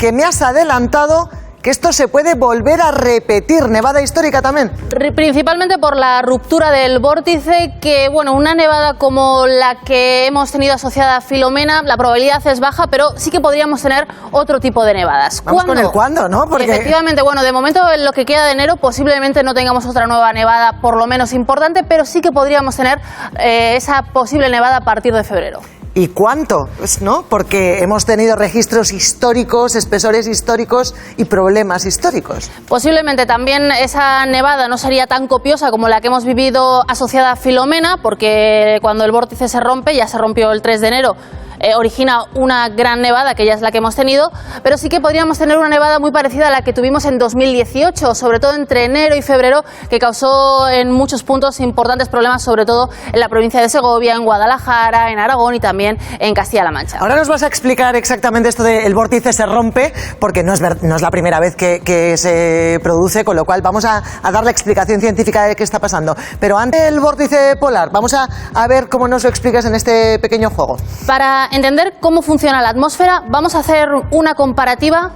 que me has adelantado que esto se puede volver a repetir, nevada histórica también. Principalmente por la ruptura del vórtice, que bueno, una nevada como la que hemos tenido asociada a Filomena, la probabilidad es baja, pero sí que podríamos tener otro tipo de nevadas. Vamos con el cuándo, ¿no? Porque... Efectivamente, bueno, de momento en lo que queda de enero posiblemente no tengamos otra nueva nevada por lo menos importante, pero sí que podríamos tener esa posible nevada a partir de febrero. ¿Y cuánto? Pues no, porque hemos tenido registros históricos, espesores históricos y problemas históricos. Posiblemente también esa nevada no sería tan copiosa como la que hemos vivido asociada a Filomena, porque cuando el vórtice se rompe, ya se rompió el 3 de enero, origina una gran nevada, que ya es la que hemos tenido, pero sí que podríamos tener una nevada muy parecida a la que tuvimos en 2018, sobre todo entre enero y febrero, que causó en muchos puntos importantes problemas, sobre todo en la provincia de Segovia, en Guadalajara, en Aragón y también en Castilla-La Mancha. Ahora nos vas a explicar exactamente esto del vórtice se rompe, porque no es la primera vez que se produce, con lo cual vamos a dar la explicación científica de qué está pasando. Pero antes del vórtice polar, vamos a ver cómo nos lo explicas en este pequeño juego. Para entender cómo funciona la atmósfera, vamos a hacer una comparativa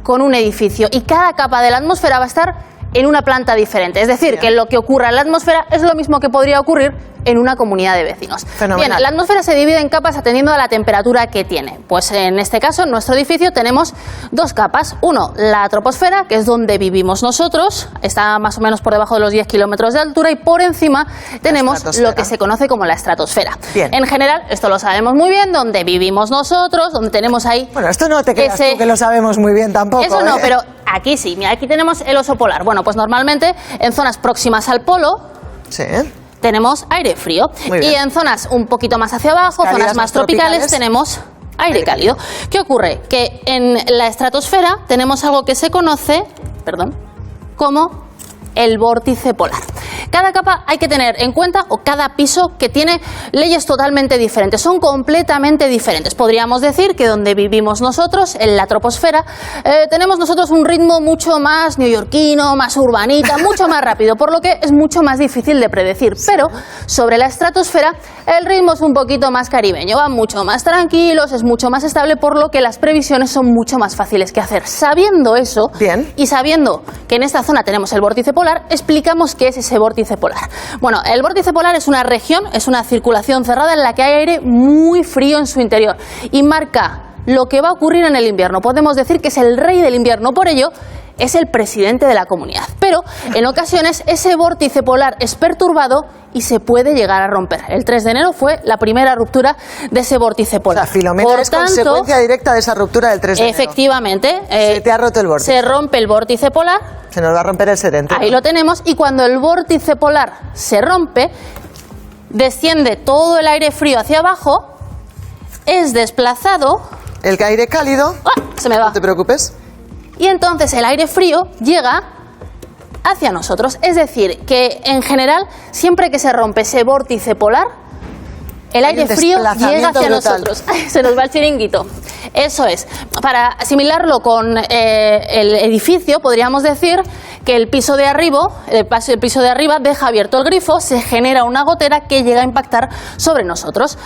con un edificio y cada capa de la atmósfera va a estar en una planta diferente. Es decir, que lo que ocurra en la atmósfera es lo mismo que podría ocurrir en una comunidad de vecinos. Fenomenal. Bien, la atmósfera se divide en capas atendiendo a la temperatura que tiene. Pues en este caso, en nuestro edificio tenemos dos capas. Uno, la troposfera, que es donde vivimos nosotros, está más o menos por debajo de los 10 kilómetros de altura, y por encima tenemos lo que se conoce como la estratosfera. Bien. En general, esto lo sabemos muy bien, donde vivimos nosotros, donde tenemos ahí... Bueno, esto no te creas tú que lo sabemos muy bien tampoco. Eso no, pero aquí sí. Mira, aquí tenemos el oso polar. Bueno, pues normalmente en zonas próximas al polo... Sí. Tenemos aire frío. Y en zonas un poquito más hacia abajo, cálidas, zonas más tropicales, tenemos aire cálido. ¿Qué ocurre? Que en la estratosfera tenemos algo que se conoce, como el vórtice polar. Cada capa hay que tener en cuenta, o cada piso, que tiene leyes totalmente diferentes, son completamente diferentes. Podríamos decir que donde vivimos nosotros, en la troposfera, tenemos nosotros un ritmo mucho más neoyorquino, más urbanita, mucho más rápido, por lo que es mucho más difícil de predecir. Pero sobre la estratosfera el ritmo es un poquito más caribeño, van mucho más tranquilos, es mucho más estable, por lo que las previsiones son mucho más fáciles que hacer. Sabiendo eso, y sabiendo que en esta zona tenemos el vórtice polar, explicamos qué es ese vórtice polar. Bueno, el vórtice polar es una región, es una circulación cerrada en la que hay aire muy frío en su interior y marca lo que va a ocurrir en el invierno. Podemos decir que es el rey del invierno, por ello es el presidente de la comunidad. Pero en ocasiones ese vórtice polar es perturbado y se puede llegar a romper. El 3 de enero fue la primera ruptura de ese vórtice polar. O sea, Filomena es consecuencia directa de esa ruptura del 3 de enero. Efectivamente. Se te ha roto el vórtice. Se rompe el vórtice polar. Se nos va a romper el 70. Ahí lo tenemos. Y cuando el vórtice polar se rompe, desciende todo el aire frío hacia abajo, es desplazado... El aire cálido... Se me va. No te preocupes. Y entonces el aire frío llega hacia nosotros. Es decir, que en general, siempre que se rompe ese vórtice polar, el aire frío llega hacia nosotros. Se nos va el chiringuito. Eso es. Para asimilarlo con el edificio, podríamos decir que el piso de arriba deja abierto el grifo, se genera una gotera que llega a impactar sobre nosotros.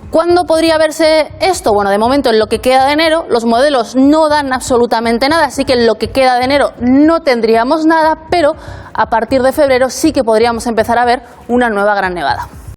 ¿Cuándo podría verse esto? Bueno, de momento en lo que queda de enero los modelos no dan absolutamente nada, así que en lo que queda de enero no tendríamos nada, pero a partir de febrero sí que podríamos empezar a ver una nueva gran nevada.